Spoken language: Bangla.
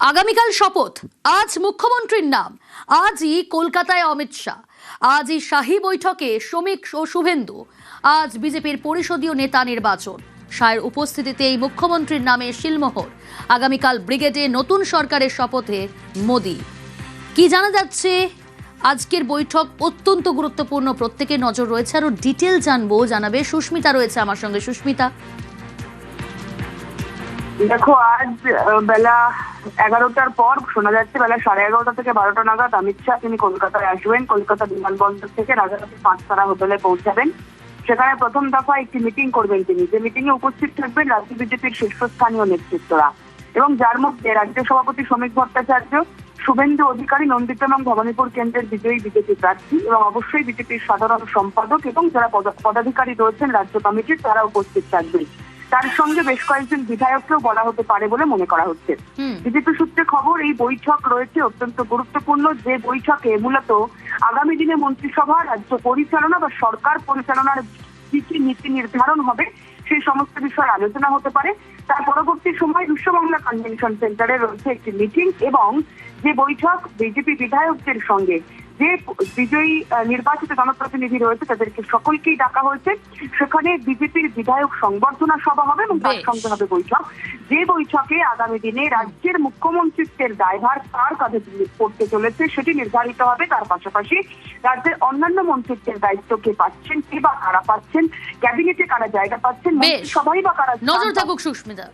আগামীকাল শপথ, আজ মুখ্যমন্ত্রীর নাম, আজই কলকাতায় অমিত শাহ, আজই শাহী বৈঠকে শ্রমিক ও শুভেন্দু, আজ বিজেপির পরিষদীয় নেতা নির্বাচন। শাহের উপস্থিতিতে এই মুখ্যমন্ত্রীর নামে শিলমোহর। আগামীকাল ব্রিগেডে নতুন সরকারের শপথে মোদি। কি জানা যাচ্ছে? আজকের বৈঠক অত্যন্ত গুরুত্বপূর্ণ, প্রত্যেকের নজর রয়েছে। আরো ডিটেল জানবো, জানাবে সুস্মিতা রয়েছে আমার সঙ্গে। সুস্মিতা, দেখো, আজ বেলা 11টার পর শোনা যাচ্ছে বেলা 11:30 থেকে 12টা নাগাদ অমিত শাহ তিনি কলকাতায় আসবেন। কলকাতা বিমানবন্দর থেকে রাজারহাটে পাঁচতারা হোটেলে পৌঁছাবেন। সেখানে প্রথম দফা একটি মিটিং করবেন তিনি, যে মিটিং এ উপস্থিত থাকবেন রাজ্য বিজেপির শীর্ষস্থানীয় নেতৃত্বরা, এবং যার মধ্যে রাজ্য সভাপতি শ্রমিক ভট্টাচার্য, শুভেন্দু অধিকারী নন্দিত এবং ভবানীপুর কেন্দ্রের বিজয়ী বিজেপি প্রার্থী, এবং অবশ্যই বিজেপির সাধারণ সম্পাদক এবং যারা পদাধিকারী রয়েছেন রাজ্য কমিটির, তারা উপস্থিত থাকবেন। তার সঙ্গে বেশ কয়েকজন বিধায়ককেও বলা হতে পারে বলে মনে করা হচ্ছে। বিজেপি সূত্রে খবর, এই বৈঠক রয়েছে অত্যন্ত গুরুত্বপূর্ণ, যে বৈঠকে মূলত আগামী দিনে মন্ত্রিসভা, রাজ্য পরিচালনা বা সরকার পরিচালনার কি কি নীতি নির্ধারণ হবে সেই সমস্ত বিষয়ে আলোচনা হতে পারে। তার পরবর্তী সময় বিশ্ববাংলা কনভেনশন সেন্টারে রয়েছে একটি মিটিং, এবং যে বৈঠক বিজেপি বিধায়কদের সঙ্গে যে বিজয়ী নির্বাচিত জনপ্রতিনিধি রয়েছে তাদেরকে সকলকেই ডাকা হয়েছে। সেখানে বিজেপির বিধায়ক সংবর্ধনা সভা হবে এবং তার সঙ্গে হবে বৈঠক, যে বৈঠকে আগামী দিনে রাজ্যের মুখ্যমন্ত্রীত্বের দায়ভার কার কাঁধে পড়তে চলেছে সেটি নির্ধারিত হবে। তার পাশাপাশি রাজ্যের অন্যান্য মন্ত্রিত্বের দায়িত্ব কে পাচ্ছেন, কে বা কারা পাচ্ছেন, ক্যাবিনেটে কারা জায়গা পাচ্ছেন, সবাই বা কারা। নজর থাকুক সুস্মিতা।